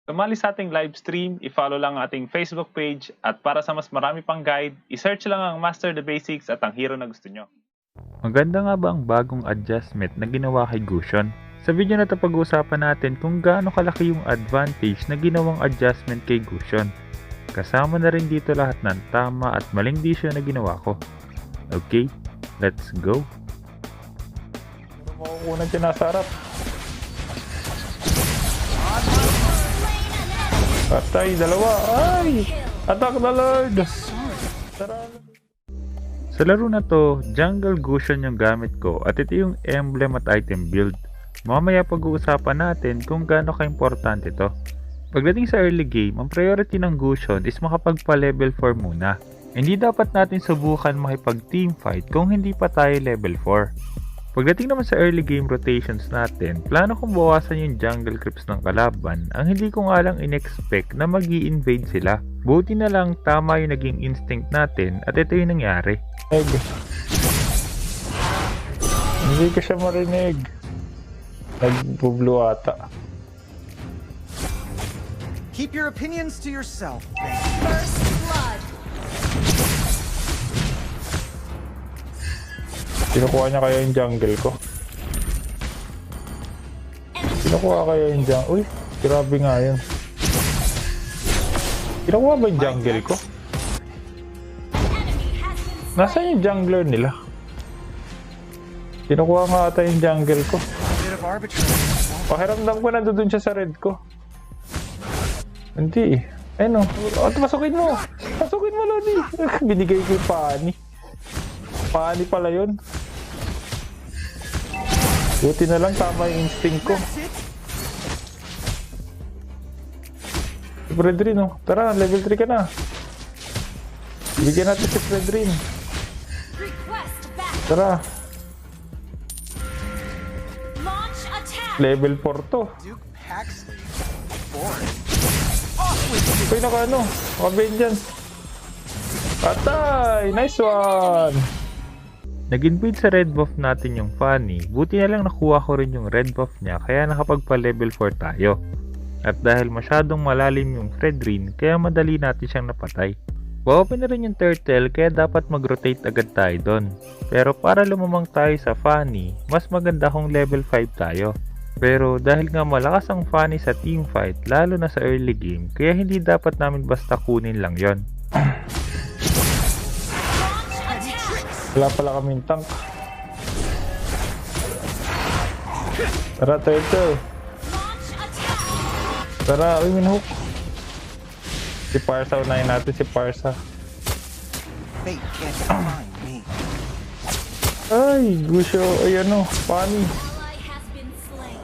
Sumali sa ating live stream, i-follow lang ang ating Facebook page at para sa mas marami pang guide, i-search lang ang Master the Basics at ang hero na gusto nyo. Maganda nga ba ang bagong adjustment na ginawa kay Gusion? Sa video na ito pag-uusapan natin kung gaano kalaki yung advantage na ginawang adjustment kay Gusion. Kasama na rin dito lahat ng tama at maling decision na ginawa ko. Okay, let's go! Puro makukunan siya nasa harap. Patay, dalawa. Ay! Attack the Lord! Tara. Sa laro na to, Jungle Gusion yung gamit ko at ito yung emblem at item build. Mamaya pag-uusapan natin kung gaano ka-importante to. Pagdating sa early game, ang priority ng Gusion is makapagpa-level 4 muna. Hindi dapat natin subukan makipag-team fight kung hindi pa tayo level 4. Pagdating naman sa early game rotations natin, plano kong bawasan yung jungle creeps ng kalaban. Ang hindi ko nga lang in-expect na mag-i-invade sila. Buti na lang tama yung naging instinct natin at ito yung nangyari. Egg. Hindi ko siya marinig. Nagbublo ata. Keep your opinions to yourself, baby. First blood. Kinukuha niya kaya yung jungle ko. Kinukuha kaya yung jungle. Uy, grabe nga yun. Kinukuha ba yung jungle ko? Nasaan yung jungler nila? Kinukuha nga ata yung jungle ko. Bit of arbitrary. Pakiramdam ko nandun siya sa red ko. Hindi eh. Ayun o. Pasukin mo! Pasukin mo, Lodi! Binigay ko yung paani. Paani pala yun. Buti na lang tama yung instinct ko. That's it. Si Fredrin oh. Tara, level 3 ka na. Bigyan natin si Fredrin. Request back. Tara, Launch attack. level 4 to. Duke Paxley. Boring. Off with you. Uy, naka ano? Naka-vengeance. Patay! Nice one! Nag-invade sa red buff natin yung Fanny, buti na lang nakuha ko rin yung red buff niya kaya nakapagpa level 4 tayo. At dahil masyadong malalim yung Fredrin, kaya madali natin siyang napatay. Pa-open na rin yung turtle kaya dapat mag-rotate agad tayo doon. Pero para lumamang tayo sa Fanny, mas maganda kung level 5 tayo. Pero dahil nga malakas ang Fanny sa teamfight, lalo na sa early game, kaya hindi dapat namin basta kunin lang yon. Wala pala kaming tank. Tara, turtle. Launch attack. Tara, uy, minhook. Si Parsa, unahin natin si Parsa. Fate can't find me. Ay, Gusyo, ay ano, Fanny. Ally has been slain.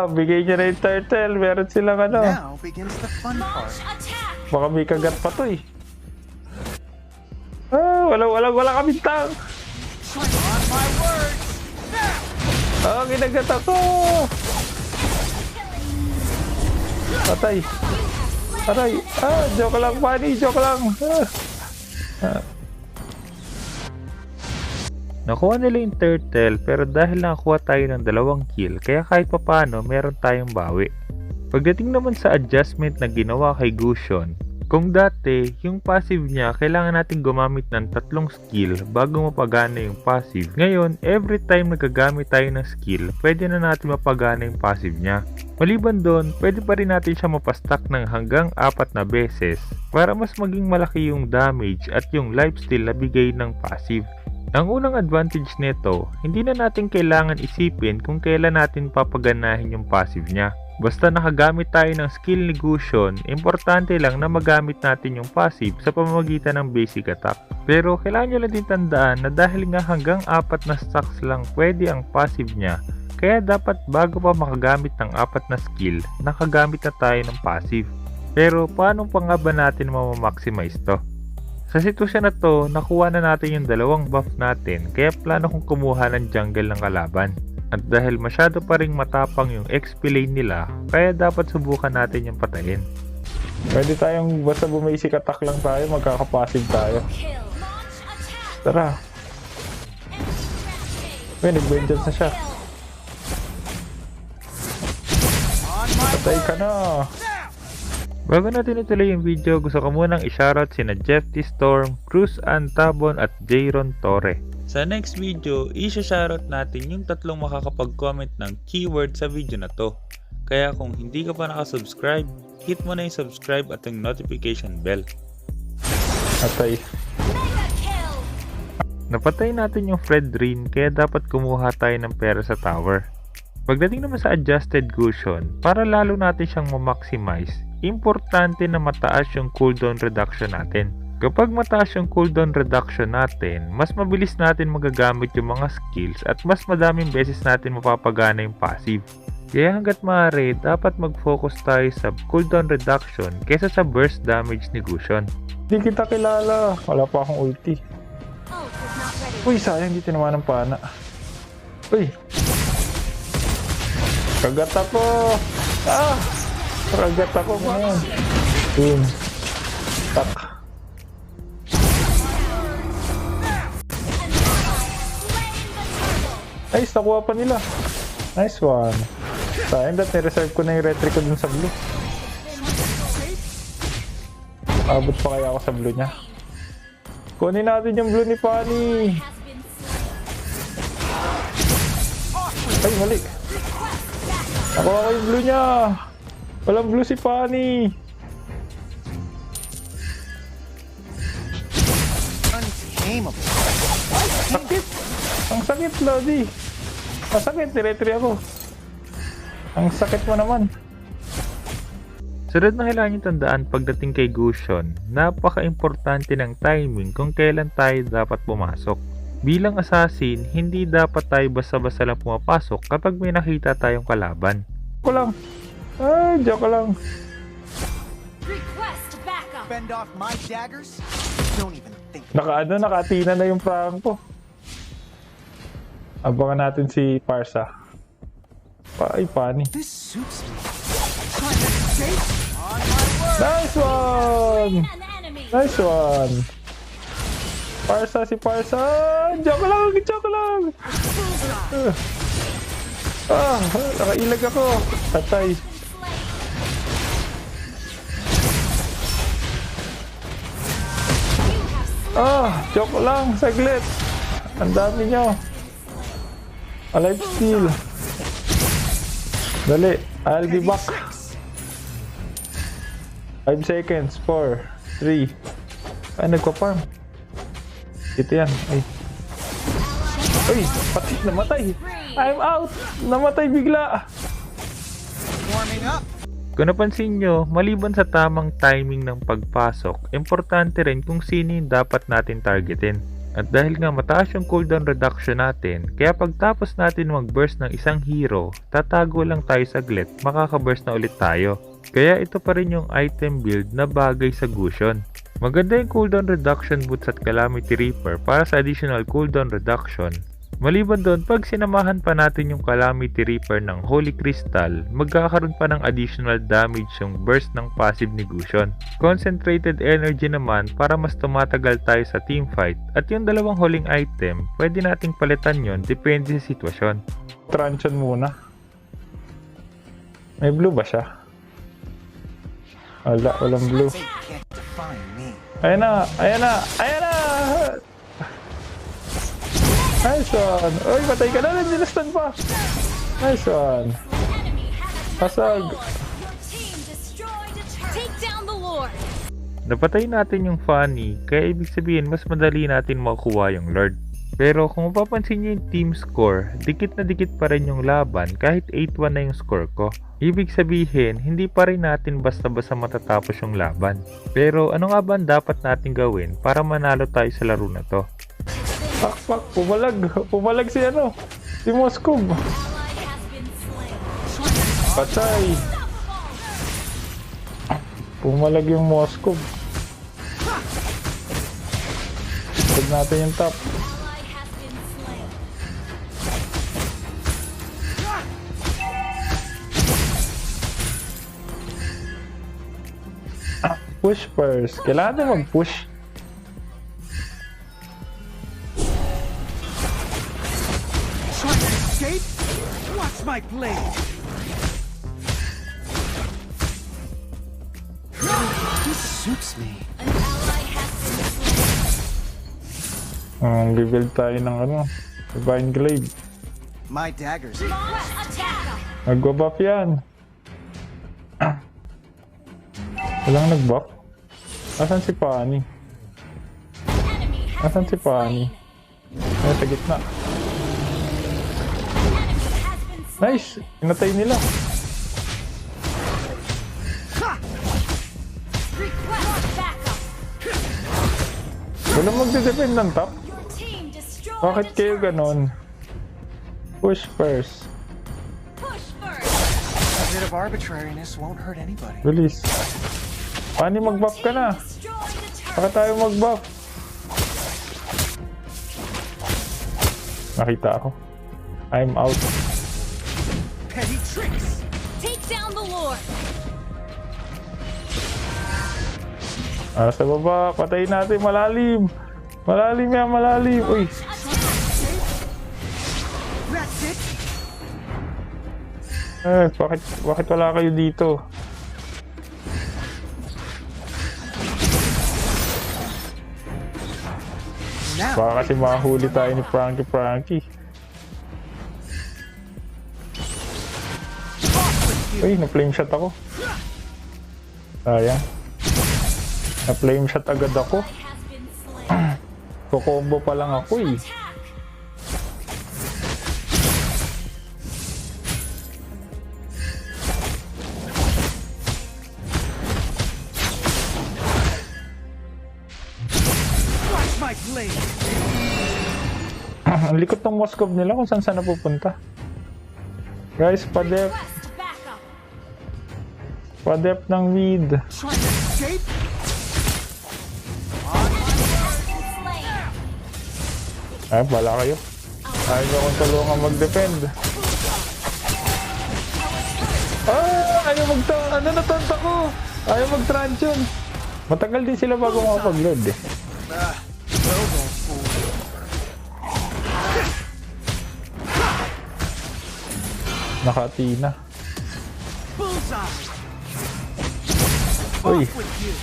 Bigay niya na yung turtle. Meron silang ano. Now begins the fun part. Launch attack. Baka may kagat pa to eh. Wala kaming tank. On my words. Kinagat ako. Patay. Aray. Joke lang, Fanny. Joke lang. Nakuha nila yung turtle pero dahil nakakuha tayo ng 2 kill kaya kahit papano meron tayong bawi. Pagdating naman sa adjustment na ginawa kay Gusion, kung dati yung passive niya kailangan natin gumamit ng 3 skill bago mapagana yung passive. Ngayon, every time nagagamit tayo ng skill, pwede na natin mapagana yung passive niya. Maliban doon, pwede pa rin natin siya mapastack ng hanggang 4 na beses para mas maging malaki yung damage at yung lifesteal na bigay ng passive. Ang unang advantage nito, hindi na natin kailangan isipin kung kailan natin papaganahin yung passive niya. Basta nakagamit tayo ng skill ni Gusion, importante lang na magamit natin yung passive sa pamamagitan ng basic attack. Pero kailangan nyo lang din tandaan na dahil nga hanggang 4 na stacks lang pwede ang passive niya, kaya dapat bago pa makagamit ng 4 na skill, nakagamit na tayo ng passive. Pero paano pa nga ba natin mamaximize to? Sa sitwasyon na to, nakuha na natin yung 2 buff natin kaya plano kong kumuha ng jungle ng kalaban. At dahil masyado pa ring matapang yung XP lane nila, kaya dapat subukan natin yung patayin. Pwede tayong basta bumasic attack lang tayo, magkakapassive tayo. Kill. Launch attack. Tara. Enemy rampage. Uy, nag-vengeance na siya. On my Patay ka na. Bago natin ituloy yung video, gusto ko munang i-shoutout sina Jeff T. Storm, Cruz Antabon at Jayron Torre. Sa next video, i-shoutout natin yung tatlong makakapag-comment ng keyword sa video na to. Kaya kung hindi ka pa nakasubscribe, hit mo na yung subscribe at yung notification bell. Atay. Mega kill. Napatay natin yung Fred Rin kaya dapat kumuha tayo ng pera sa tower. Pagdating naman sa adjusted cushion, para lalo natin siyang ma-maximize, importante na mataas yung cooldown reduction natin. Kapag mataas yung cooldown reduction natin, mas mabilis natin magagamit yung mga skills at mas madaming beses natin mapapagana yung passive. Kaya hanggat maaari, dapat mag-focus tayo sa cooldown reduction kaysa sa burst damage ni Gusion. Hindi kita kilala, wala pa akong ulti. Ult is not ready. Uy, sayang hindi tinamaan ng pana. Uy! Kagat ako! Ah! Kagat ako ngayon. Boom. Tak. Nice, nakuha pa nila. Nice one. Sayang dat nireserve ko na yung retry ko dun sa blue. Abot pa kaya ako sa blue niya. Kunin natin yung blue ni Fanny. Has been slain. Ay, mali. Nakuha ko yung blue niya. Walang blue si Fanny. untamable. Sakit. Ang sakit, Lodi. Masakit, retry ako. Ang sakit mo naman. Sunod na kailangan yung tandaan pagdating kay Gusion, napaka-importante ng timing kung kailan tayo dapat pumasok. Bilang assassin, hindi dapat tayo basta-basta lang pumapasok kapag may nakita tayong kalaban. Joke lang. Ay, joke lang. Request backup. Fend off my daggers? Don't even think. Nakatina na yung prang ko. Abangan natin si Parsa. Ay, Fanny. This suits me. Trying to escape? On my word. Nice one! An enemy. Nice one! Parsa, si Parsa! Joke lang! Joke lang! Nakailag ako! Patay! Joke lang! Saglit! Ang dami nyo! Alive steal! Dali! I'll be back! 5 seconds, 4, 3. Ay, nagpa-farm. Ito yan. Ay. Ay, pati namatay. I'm out. Namatay bigla. Warming up. Kung napansin nyo, maliban sa tamang timing ng pagpasok, importante rin kung sino yung dapat natin targetin. At dahil nga mataas yung cooldown reduction natin, kaya pagtapos natin mag-burst ng isang hero, tatago lang tayo saglit, makaka-burst na ulit tayo. Kaya ito pa rin yung item build na bagay sa Gusion. Maganda yung cooldown reduction boots at Calamity Reaper para sa additional cooldown reduction. Maliban doon, pag sinamahan pa natin yung Calamity Reaper ng Holy Crystal, magkakaroon pa ng additional damage yung burst ng passive ni Gusion. Concentrated energy naman para mas tumatagal tayo sa teamfight, at yung dalawang huling item, pwede nating palitan yon depende sa sitwasyon. Truncheon muna. May blue ba siya? Wala, walang blue. They can't define me. Ayan na! Ayan na! Ayan na! Nice one! Uy, patay ka na! Nandilastan pa! Nice one! Enemy has Pasag! Your team destroyed a turret. Take down the Lord. Napatay natin yung Fanny, kaya ibig sabihin mas madali natin makuha yung Lord. Pero kung mapapansin nyo yung team score, dikit na dikit pa rin yung laban kahit 8-1 na yung score ko. Ibig sabihin, hindi pa rin natin basta-basta matatapos yung laban. Pero ano nga ba ang dapat natin gawin para manalo tayo sa laro na to? Pak, pumalag! Pumalag si si Moskov! Ally has been slain. Patay! Pumalag yung Moskov. Tag natin yung top. Ally has been slain. Push first. Kailangan din mag-push. escape? Watch my blade. This suits me. An ally has been slain. Rebuild tayo ng Divine Glaive. My daggers. Launch attack. Nagwa-buff yan. Walang nag-buff? Asan si Pani? Enemy has Asan si been Pani? slain. Ay, sa gitna. Enemy has been slain. Nice! Inatay nila. Request backup. Walang magde-defend ng top. Your team destroyed Bakit a kayo turret. ganon? Push first. Push first. A bit of arbitrariness won't hurt anybody. Bilis. Pani, mag-buff ka na. Destroyed a turret. Baka tayo mag-buff. Nakita ako. I'm out. Petty tricks. Take down the Lord. Sa baba. Patayin natin. Malalim. Malalim yan. Malalim. Uy. That's it. Bakit wala kayo dito? Now. Baka kasi mahuli tayo ni Frankie. Uy, na-flame shot ako. Sayang. Na-flame shot agad ako. Has been slain. Kukombo pa lang ako eh. Attack. Watch my blade. Ang likot ng Moskov nila kung saan napupunta. Guys, padep. Request backup. Padep ng mid. Trying to escape? Slain. Ay, bala kayo. Ayaw nyo akong tulungan mag-defend. Ayaw natanta ko. Ayaw mag-truncheon. Matagal din sila bago makapag-load eh. Those old fools. Nakatina. Bullseye. Uy, Off with you.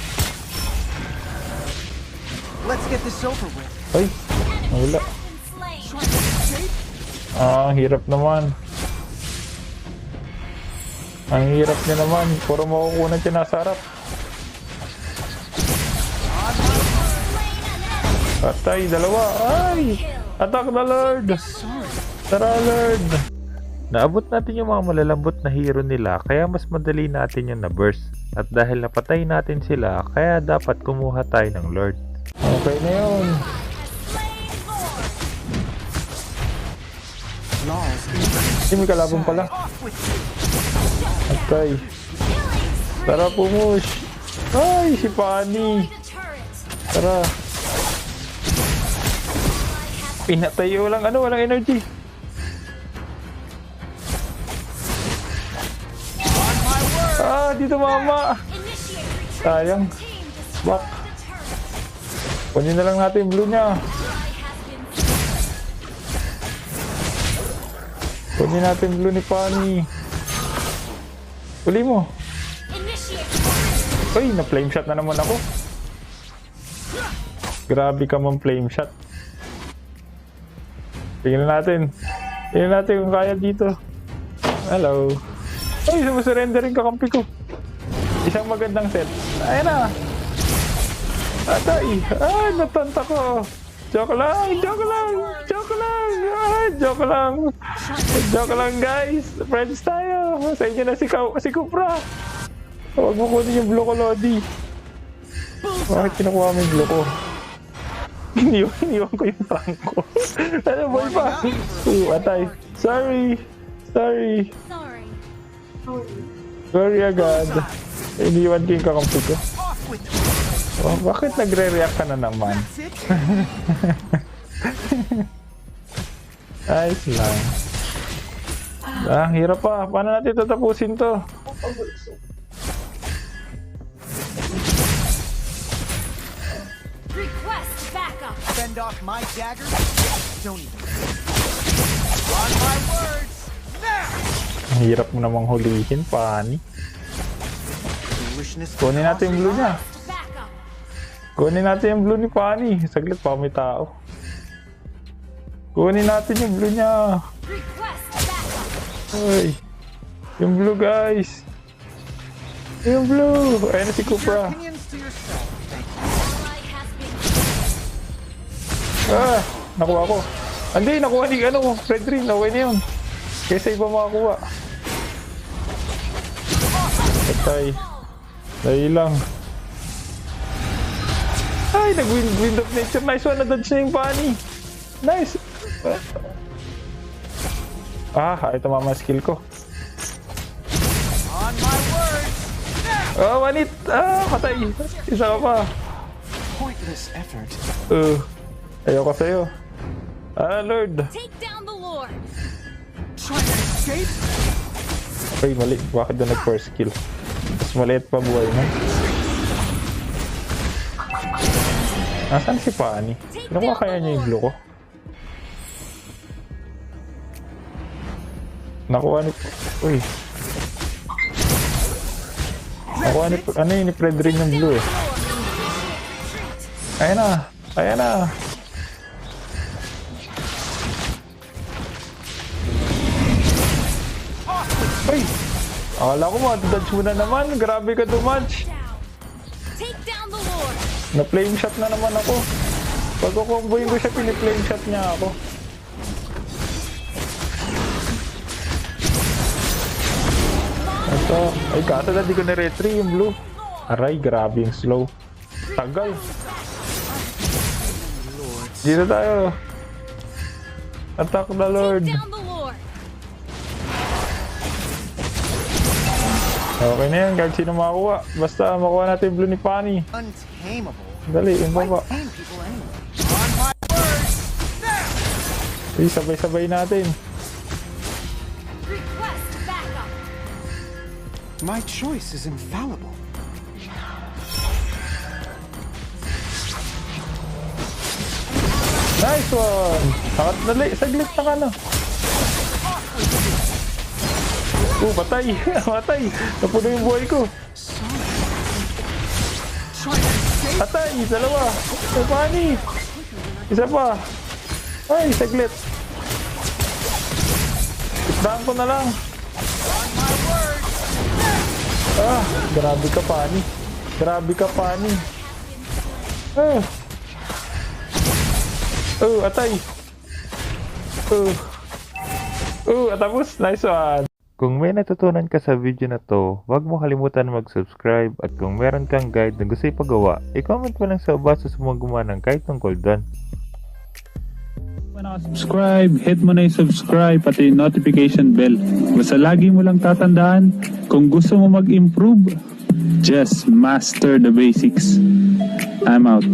Let's get this over with. ay, wala. Been slain. Trying to escape? Ang hirap naman. Ang hirap niya naman. Puro makukunan siya nasa harap. Patay, dalawa. Ay! Attack the Lord! Sorry. Tara, Lord! Naabot natin yung mga malalambot na hero nila, kaya mas madali natin yung na-burst. At dahil napatay natin sila, kaya dapat kumuha tayo ng Lord. Okay na yun. Laws increase. Hindi, may kalaban pala. Off with you. Patay. Tara, pumush. Ay, si Pani. The turret. Tara. Pinatay yung walang energy. Dito mama. Initiate retreat. Sayang. Team destroyed Back. the turret. Kunin na lang natin yung blue niya. Ally has been slain. Kunin natin yung blue ni Pani. Uli mo. Initiate retreat. Uy, na-flame shot na naman ako. Grabe ka mang flame shot. Tingnan natin. Tingnan natin kung kaya dito. Hello. Ay, sumusurrender yung kakampi ko. Isang magandang set. Ayan na. Atay. Natanta ko. Joke lang. Joke lang. Joke lang. Joke lang. Joke lang, guys. Friends tayo. Sa inyo na si Kupra. Huwag mo kunin yung blue ko, Lodi. Bakit kinukuha mo yung blue ko? Iniwan ko yung Franco. Ano, boy pa? Atay. Sorry. Sorry. Sorry agad. Iniwan ko yung kakampi ko. Off with you. Oh, bakit nagre-react ka na naman? That's it. Ayos lang. Hirap pa. Paano natin tatapusin to? Request backup. Fend off my dagger. Don't even. On my word. Ang hirap mo namang hulihin, Pani. Foolishness Kunin natin yung blue niya. Back up. Kunin natin yung blue ni Pani. Saglit pa, may tao. Kunin natin yung blue niya. Request backup. Uy. Yung blue, guys. Yung blue. Ayun na si Kupra. opinions to yourself. Thank you. Ally has been Ah, nakuha ko. Hindi, nakuha ni Red Ring. Okay na yun. Kesa iba makakuha. Patay. Dahil lang. Ay, nag-wind of nature. Nice one. Na-dodge na yung Pani. Nice. Ah, ito mama skill ko. On my word. Oh, manit. Ah, patay. Isa ka pa. Pointless effort. Ayoko sa'yo. Ah, Lord. take down the Lord. Try to escape. Ay, mali. Bakit doon nag-first kill? Mas maliit pa buhay mo. Nasaan si Pani? Nakuha kaya niya yung blue ko? Nakuha ni... Uy. Nakuha ni... Ano yun? Ni Fred rin yung blue eh. Ayan na. Ayan na. Uy! Akala ko dodge mo na naman. Grabe ka dumodge. Down. Take down the Lord. Na-flame shot na naman ako. Pagkukomboyin ko siya, pini-flame shot niya ako. Ito. Ay, kaso na di ko na-retry yung blue. Aray, grabe yung slow. Tagal. Dito tayo. Attack the Lord. Take down the Lord. Okay na yan, kahit sino makakuha. Basta makuha natin yung blue ni Pani. Untamable. Dali, yung Why baba. tame people anyway? On my word. Now. Uy, sabay-sabay natin. Request backup. My choice is infallible. Nice one! Dali, saglit na ka na. Patay! Patay! Napuno yung buhay ko. Try to escape. Patay! Dalawa! Ay, Pani! Isa pa! Ay, saglit! Isdahan ko na lang. On my word. Ah, grabe ka, Pani. Grabe ka, Pani. Atay! Tapos, nice one! Kung may natutunan ka sa video na to, huwag mo kalimutan mag-subscribe at kung meron kang guide na gusto ipagawa, i-comment mo lang sa baba sa sumagawa ng guide tungkol doon. Kung subscribe, hit mo na yung subscribe pati yung notification bell. Basta lagi mo lang tatandaan, kung gusto mo mag-improve, just master the basics. I'm out.